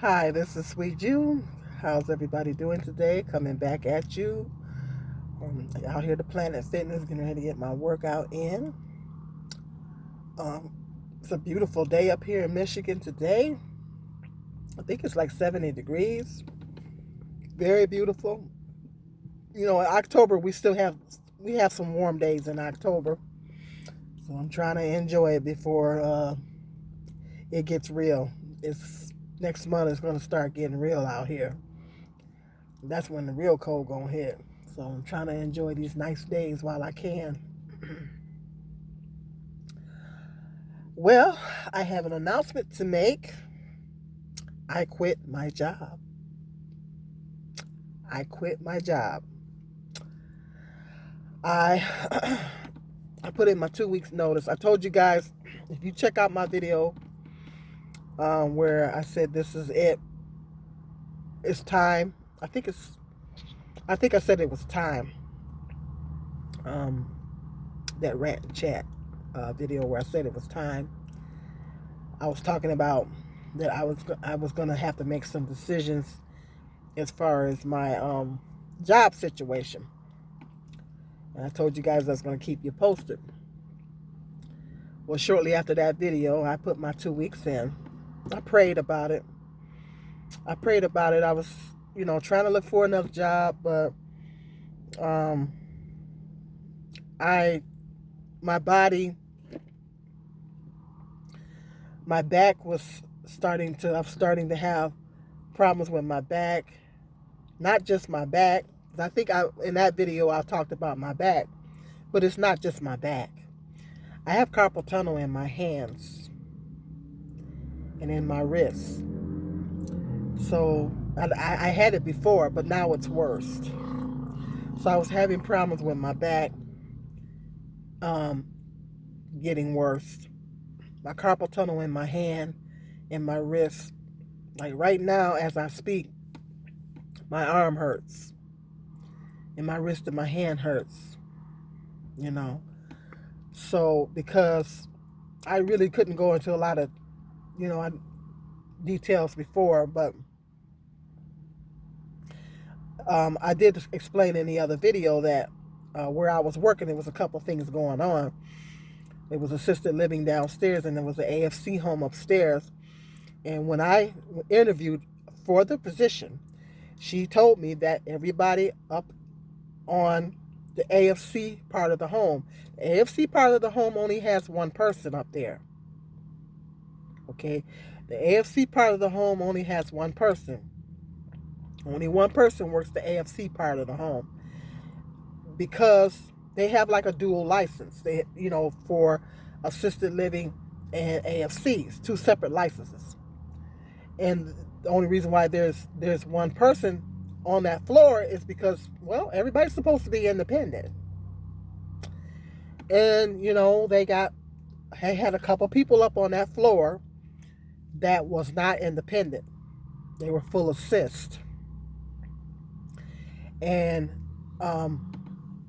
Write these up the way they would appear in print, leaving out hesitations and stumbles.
Hi, this is Sweet June. How's everybody doing today? Coming back at you. Out here to Planet Fitness, getting ready to get my workout in. Um, it's a beautiful day up here in Michigan today. I think it's like 70 degrees. Very beautiful. You know, in October we have some warm days in October, so I'm trying to enjoy it before it gets real. It's next month is going to start getting real out here. That's when the real cold gonna hit. So I'm trying to enjoy these nice days while I can. Well, I have an announcement to make. I quit my job. I quit my job. I I put in my 2 weeks notice. I told you guys if you check out my video where I said this is it. It's time. I think I said it was time. Um, that rant and chat video where I said it was time. I was talking about that I was gonna have to make some decisions as far as my job situation, and I told you guys I was gonna keep you posted. Well, shortly after that video, I put my 2 weeks in. I prayed about it. I was, trying to look for another job, but um, I, my body, my back was I'm starting to have problems with my back. Not just my back. I think in that video I talked about my back, but it's not just my back. I have carpal tunnel in my hands and in my wrists. So I had it before, but now it's worse. So I was having problems with my back, um, getting worse. My carpal tunnel in my hand and my wrist. Like right now, as I speak, my arm hurts, and my wrist and my hand hurts. You know. So because I really couldn't go into a lot of, you know, details before, but I did explain in the other video that where I was working, there was a couple things going on. There was assisted living downstairs, and there was an AFC home upstairs. And when I interviewed for the position, she told me that everybody up on the AFC part of the home, the AFC part of the home only has one person up there. Okay, the AFC part of the home only has one person. Only one person works the AFC part of the home because they have like a dual license. They, for assisted living and AFCs, two separate licenses. And the only reason why there's one person on that floor is because, well, everybody's supposed to be independent. And they had a couple people up on that floor that was not independent. They were full assist. And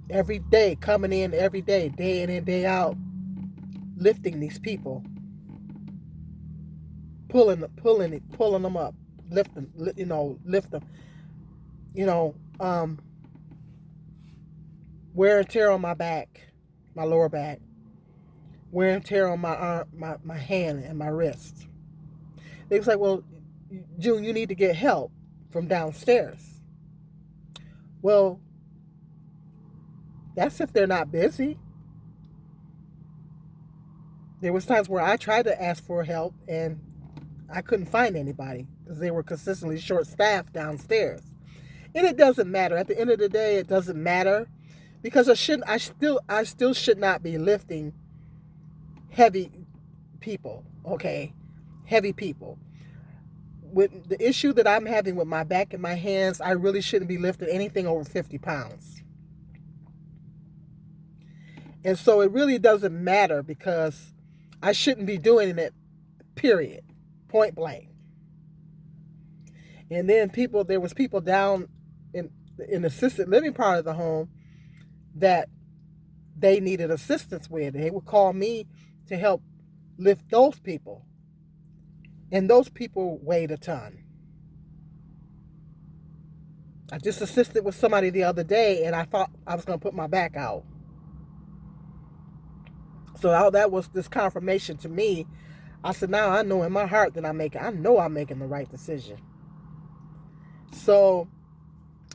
every day, coming in every day in and day out, lifting these people, pulling them up, lift them, lift them, you know, um, wear and tear on my back, my lower back, wear and tear on my arm, my hand and my wrist. They was like, well, June, you need to get help from downstairs. Well, that's if they're not busy. There was times where I tried to ask for help and I couldn't find anybody because they were consistently short-staffed downstairs. And it doesn't matter. At the end of the day, it doesn't matter because I still should not be lifting heavy people. Okay, heavy people. With the issue that I'm having with my back and my hands, I really shouldn't be lifting anything over 50 pounds. And so it really doesn't matter because I shouldn't be doing it, period, point blank. And then there was people down in the assisted living part of the home that they needed assistance with. They would call me to help lift those people. And those people weighed a ton. I just assisted with somebody the other day, and I thought I was going to put my back out. So all that was this confirmation to me. I said, now I know in my heart that I know I'm making the right decision. So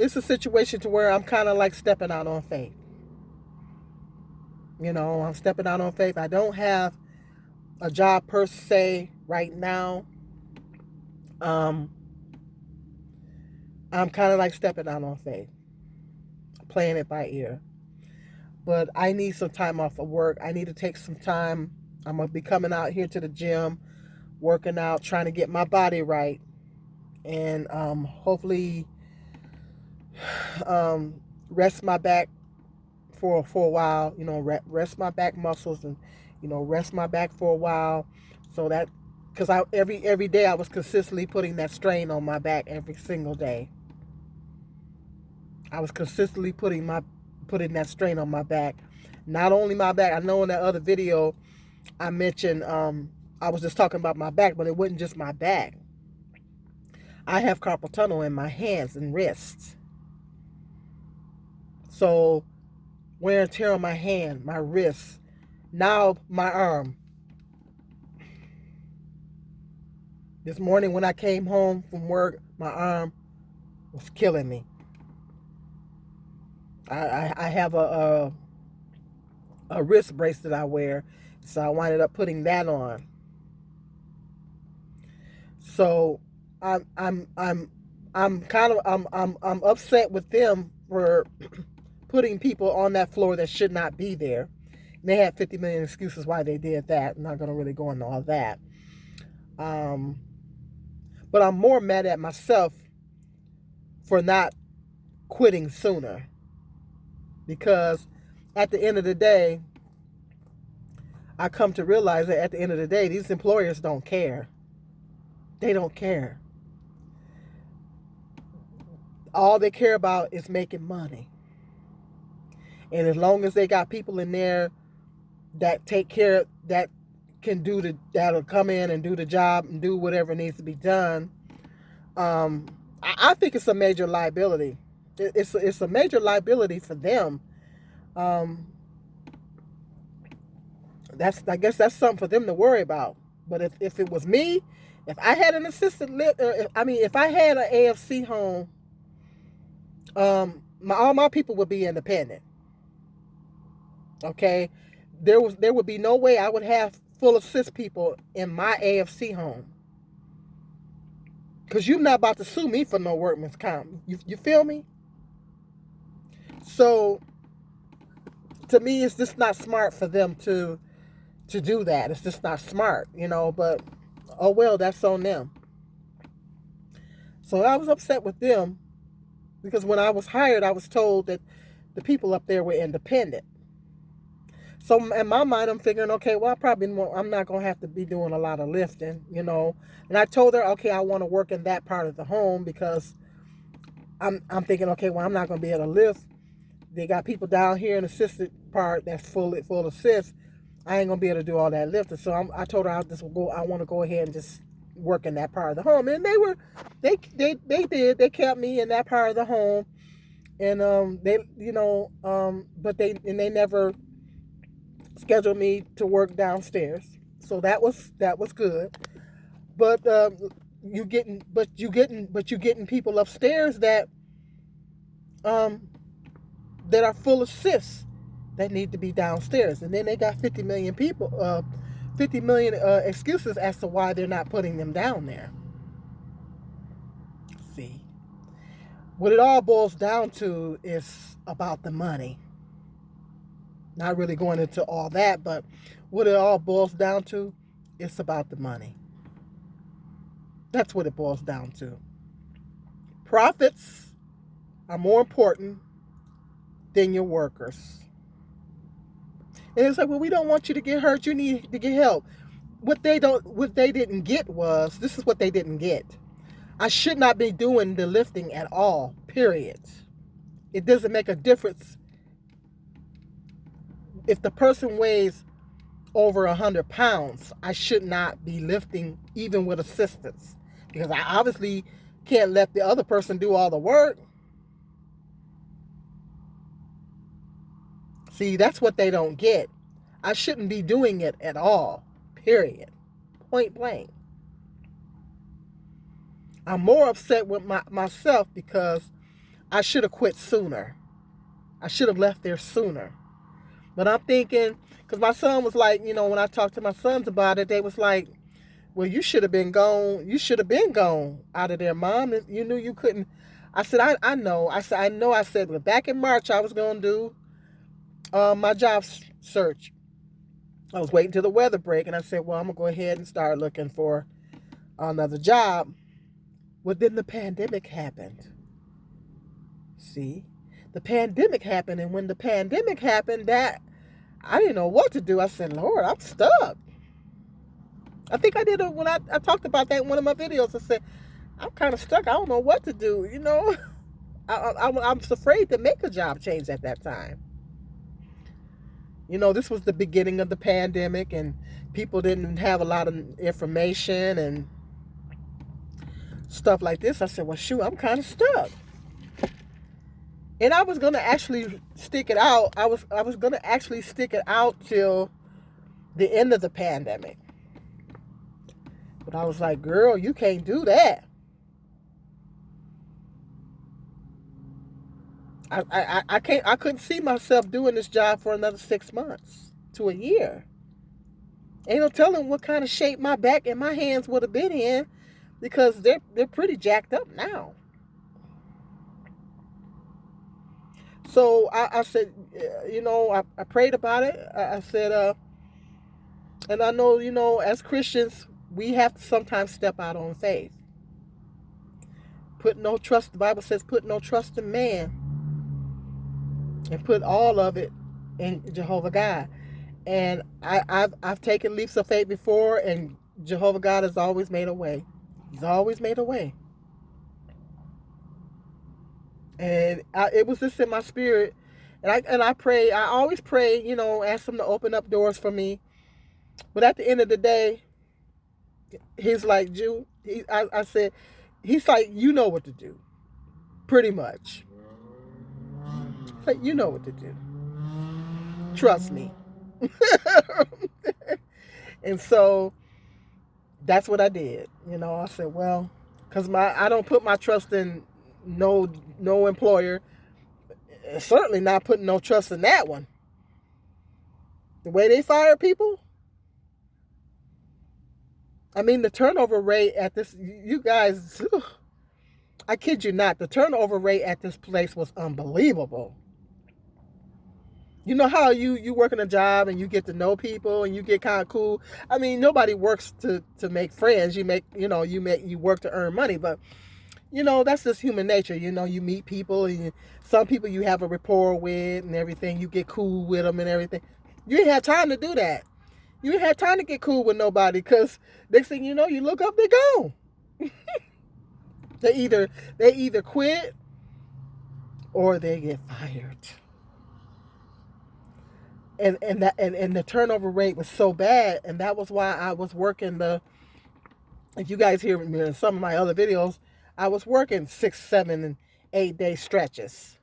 it's a situation to where I'm kind of like stepping out on faith. You know, I'm stepping out on faith. I don't have a job per se right now. I'm kind of like stepping out on faith, playing it by ear. But I need some time off of work. I need to take some time. I'm going to be coming out here to the gym, working out, trying to get my body right. And hopefully rest my back for a while, you know, rest my back muscles and, you know, rest my back for a while. So that, because every day I was consistently putting that strain on my back every single day. I was consistently putting that strain on my back. Not only my back, I know in that other video I mentioned I was just talking about my back, but it wasn't just my back. I have carpal tunnel in my hands and wrists. So wear and tear on my hand, my wrists, now my arm. This morning when I came home from work, my arm was killing me. I have a wrist brace that I wear, so I winded up putting that on. So I'm upset with them for putting people on that floor that should not be there. And they had 50 million excuses why they did that. I'm not going to really go into all that. But I'm more mad at myself for not quitting sooner. Because at the end of the day, I come to realize that at the end of the day, these employers don't care. They don't care. All they care about is making money. And as long as they got people in there that take care, that can that'll come in and do the job and do whatever needs to be done, I think it's a major liability. It's a major liability for them. I guess that's something for them to worry about. But if it was me, if I had an assisted if I had an AFC home, all my people would be independent. Okay, there would be no way I would have full assist people in my AFC home. Because you're not about to sue me for no workman's comp. You feel me? So, to me, it's just not smart for them to do that. It's just not smart, you know, but, oh well, that's on them. So I was upset with them because when I was hired, I was told that the people up there were independent. So in my mind, I'm figuring, okay, well, I'm not going to have to be doing a lot of lifting, you know. And I told her, okay, I want to work in that part of the home because I'm thinking, okay, well, I'm not going to be able to lift. They got people down here in the assisted part that's full assist. I ain't going to be able to do all that lifting. So I told her I want to go ahead and just work in that part of the home. And they did. They kept me in that part of the home. And but they never scheduled me to work downstairs, so that was good. But you getting people upstairs that are full assists that need to be downstairs, and then they got 50 million excuses as to why they're not putting them down there. See, what it all boils down to is about the money. Not really going into all that, but what it all boils down to, it's about the money. That's what it boils down to. Profits are more important than your workers. And it's like, well, we don't want you to get hurt. You need to get help. What they didn't get was, this is what they didn't get. I should not be doing the lifting at all, period. It doesn't make a difference. If the person weighs over 100 pounds, I should not be lifting even with assistance, because I obviously can't let the other person do all the work. See, that's what they don't get. I shouldn't be doing it at all. Period. Point blank. I'm more upset with myself because I should have quit sooner. I should have left there sooner. But I'm thinking, because my son was like, when I talked to my sons about it, they was like, well, you should have been gone. You should have been gone out of there, Mom. You knew you couldn't. I said, I know. I said, I know. I said, well, back in March, I was going to do my job search. I was waiting till the weather break, and I said, well, I'm going to go ahead and start looking for another job. Well, then the pandemic happened. See? The pandemic happened, and when the pandemic happened, that I didn't know what to do. I said, Lord, I'm stuck. I think I did it when I talked about that in one of my videos. I said, I'm kind of stuck. I don't know what to do, I'm afraid to make a job change at that time. This was the beginning of the pandemic, and people didn't have a lot of information and stuff like this. I said, well, shoot, I'm kind of stuck. And I was going to actually stick it out. I was going to actually stick it out till the end of the pandemic. But I was like, girl, you can't do that. I couldn't see myself doing this job for another 6 months to a year. Ain't no telling what kind of shape my back and my hands would have been in, because they're pretty jacked up now. So I said, I prayed about it. I said, and I know, as Christians, we have to sometimes step out on faith. Put no trust, the Bible says, put no trust in man, and put all of it in Jehovah God. And I've taken leaps of faith before, and Jehovah God has always made a way. He's always made a way. And it was just in my spirit, and I pray. I always pray, ask him to open up doors for me. But at the end of the day, he's like, Jew. I said, he's like, you know what to do, pretty much. Like, you know what to do. Trust me. And so that's what I did. I said, well, because I don't put my trust in no employer. Certainly not putting no trust in that one. The way they fire people. I mean, the turnover rate at this, you guys, I kid you not, the turnover rate at this place was unbelievable. You know how you work in a job and you get to know people and you get kind of cool. I mean, nobody works to make friends. You work to earn money, but that's just human nature. You meet people, and some people you have a rapport with and everything. You get cool with them and everything. You ain't have time to do that. You ain't have time to get cool with nobody, because next thing you know, you look up, they're gone. They either quit or they get fired. And the turnover rate was so bad, and that was why I was working if you guys hear me in some of my other videos, I was working 6, 7, and 8 day stretches.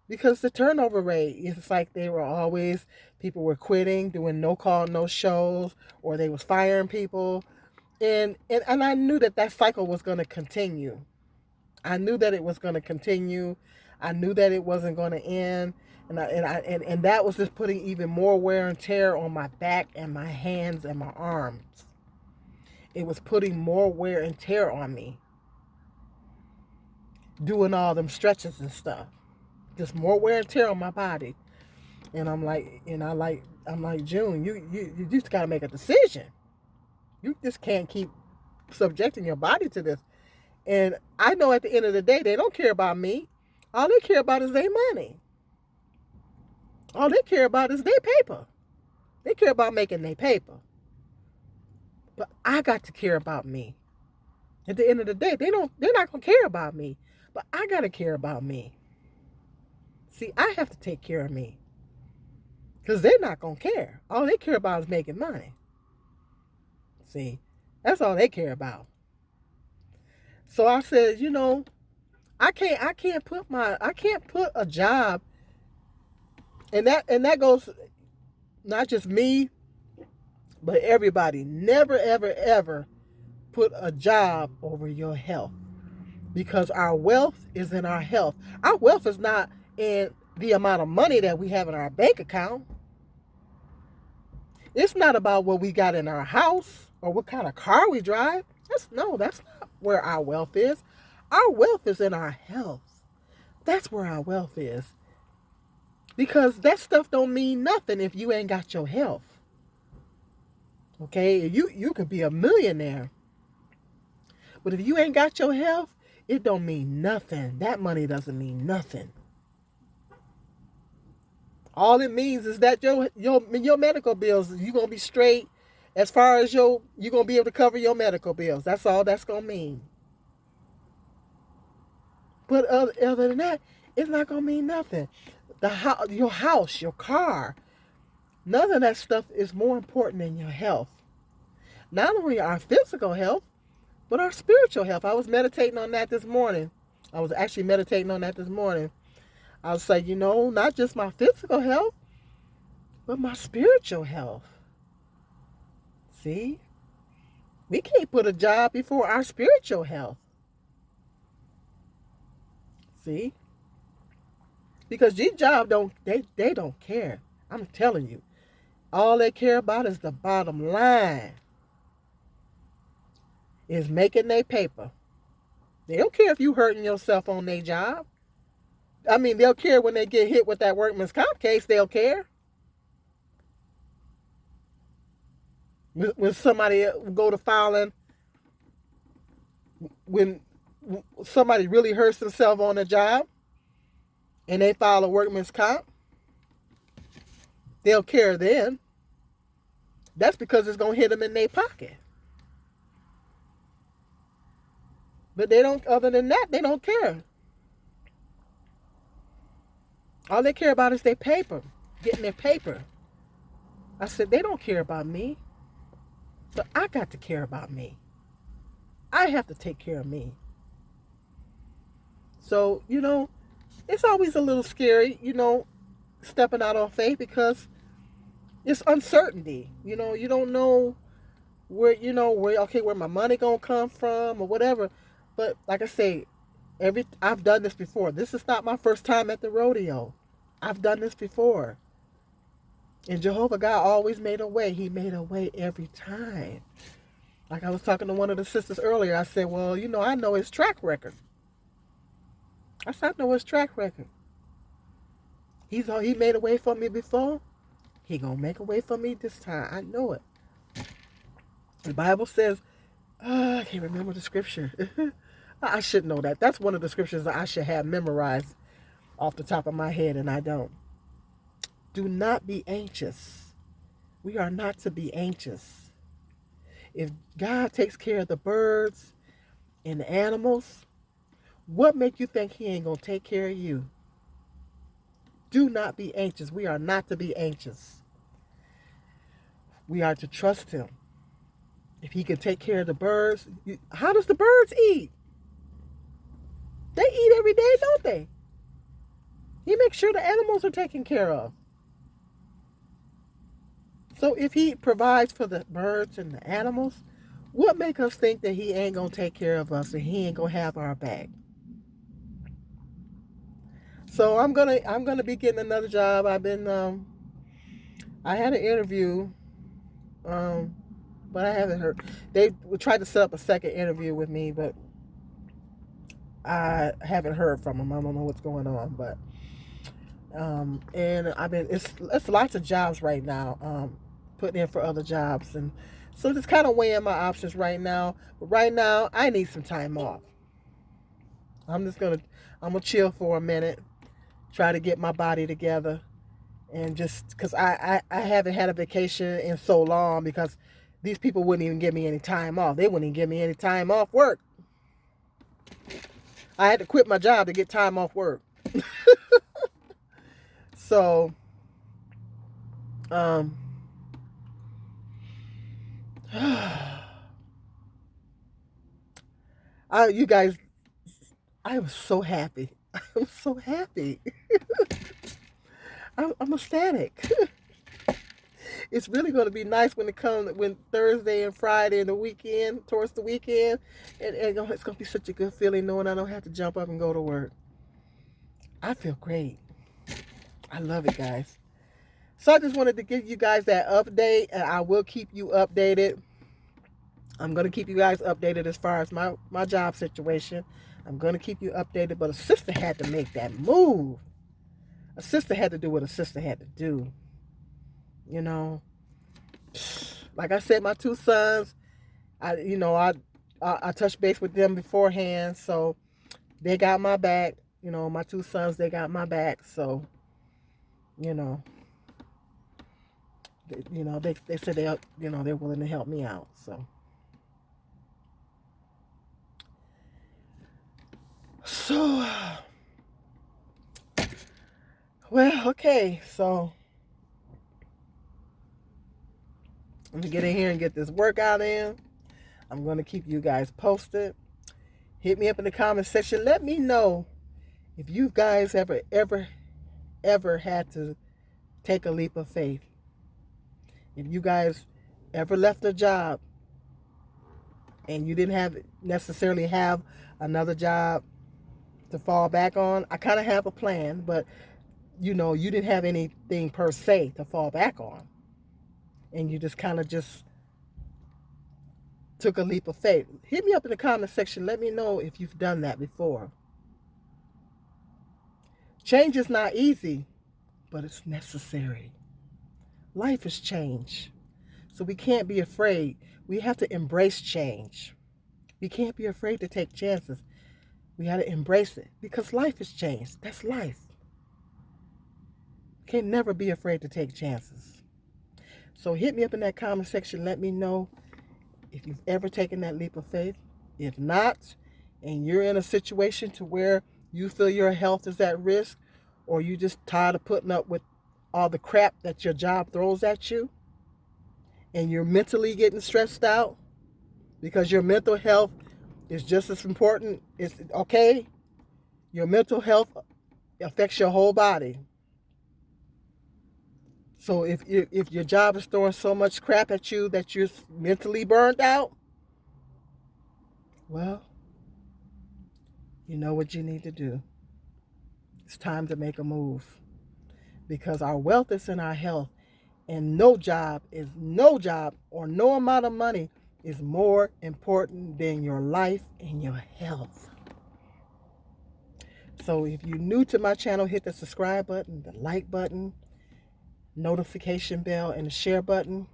Because the turnover rate, it's like people were quitting, doing no call, no shows, or they was firing people. And I knew that cycle was going to continue. I knew that it was going to continue. I knew that it wasn't going to end. And that was just putting even more wear and tear on my back and my hands and my arms. It was putting more wear and tear on me, doing all them stretches and stuff. Just more wear and tear on my body. And I'm like, June, you just gotta make a decision. You just can't keep subjecting your body to this. And I know at the end of the day, they don't care about me. All they care about is their money. All they care about is their paper. They care about making their paper. But I got to care about me. At the end of the day, they're not gonna care about me. But I gotta care about me. See, I have to take care of me. Because they're not gonna care. All they care about is making money. See, that's all they care about. So I said, I can't put a job And that goes not just me, but everybody. Never, ever, ever put a job over your health, because our wealth is in our health. Our wealth is not in the amount of money that we have in our bank account. It's not about what we got in our house or what kind of car we drive. That's not where our wealth is. Our wealth is in our health. That's where our wealth is. Because that stuff don't mean nothing if you ain't got your health. Okay? You could be a millionaire, but if you ain't got your health, it don't mean nothing. That money doesn't mean nothing. All it means is that your medical bills, you gonna be straight as far as you gonna be able to cover your medical bills. That's all that's gonna mean. But other than that, it's not gonna mean nothing. Your house, your car, none of that stuff is more important than your health. Not only our physical health, but our spiritual health. I was meditating on that this morning. I was actually meditating on that this morning. I was like, not just my physical health, but my spiritual health. See? We can't put a job before our spiritual health. See? Because these jobs they don't care. I'm telling you. All they care about is the bottom line. Is making their paper. They don't care if you hurting yourself on their job. I mean, they'll care when they get hit with that workman's comp case. They'll care. When somebody go to filing, when somebody really hurts themselves on a job and they file a workman's comp, they'll care then. That's because it's going to hit them in their pocket. But they don't, other than that, they don't care. All they care about is their paper, getting their paper. I said, they don't care about me. But I got to care about me. I have to take care of me. So, it's always a little scary, stepping out on faith, because it's uncertainty. You don't know where my money gonna come from or whatever. But like I say, I've done this before. This is not my first time at the rodeo. I've done this before. And Jehovah God always made a way. He made a way every time. Like I was talking to one of the sisters earlier, I said, well, I know his track record. I said, I know his track record. He made a way for me before. He gonna make a way for me this time. I know it. The Bible says, I can't remember the scripture. I should know that. That's one of the scriptures that I should have memorized off the top of my head, and I don't. Do not be anxious. We are not to be anxious. If God takes care of the birds and the animals, what make you think he ain't going to take care of you? Do not be anxious. We are not to be anxious. We are to trust him. If he can take care of the birds, how does the birds eat? They eat every day, don't they? He makes sure the animals are taken care of. So if he provides for the birds and the animals, what make us think that he ain't going to take care of us and he ain't going to have our back? So I'm gonna be getting another job. I had an interview, but I haven't heard. They tried to set up a second interview with me, but I haven't heard from them. I don't know what's going on, but and it's lots of jobs right now. Putting in for other jobs, and so just kind of weighing my options right now. But right now, I need some time off. I'm gonna chill for a minute, try to get my body together, and just because I haven't had a vacation in so long, because these people wouldn't even give me any time off. They wouldn't even give me any time off work. I had to quit my job to get time off work. So, you guys, I was so happy. I was so happy. I'm ecstatic. It's really going to be nice when Thursday and Friday and the weekend, towards the weekend, and it's going to be such a good feeling knowing I don't have to jump up and go to work. I feel great. I love it, guys. So I just wanted to give you guys that update, and I will keep you updated. I'm going to keep you guys updated as far as my job situation. I'm going to keep you updated, but a sister had to make that move. A sister had to do what a sister had to do. You know, like I said, my two sons, I touched base with them beforehand, so they got my back. My two sons, they got my back. So, you know, they said they're willing to help me out. So, well, okay. So let me get in here and get this workout in. I'm going to keep you guys posted. Hit me up in the comment section. Let me know if you guys ever had to take a leap of faith. If you guys ever left a job and you didn't necessarily have another job to fall back on, I kind of have a plan, but you didn't have anything per se to fall back on. And you just kind of just took a leap of faith. Hit me up in the comment section. Let me know if you've done that before. Change is not easy, but it's necessary. Life is change. So we can't be afraid. We have to embrace change. We can't be afraid to take chances. We got to embrace it because life is change. That's life. You can never be afraid to take chances. So hit me up in that comment section. Let me know if you've ever taken that leap of faith. If not, and you're in a situation to where you feel your health is at risk, or you just tired of putting up with all the crap that your job throws at you, and you're mentally getting stressed out because your mental health is just as important. It's okay. Your mental health affects your whole body. So if your job is throwing so much crap at you that you're mentally burned out, well, you know what you need to do. It's time to make a move because our wealth is in our health, and no job or no amount of money is more important than your life and your health. So if you're new to my channel, hit the subscribe button, the like button, notification bell, and the share button.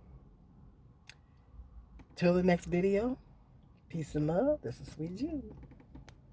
Till the next video, peace and love. This is Sweet June.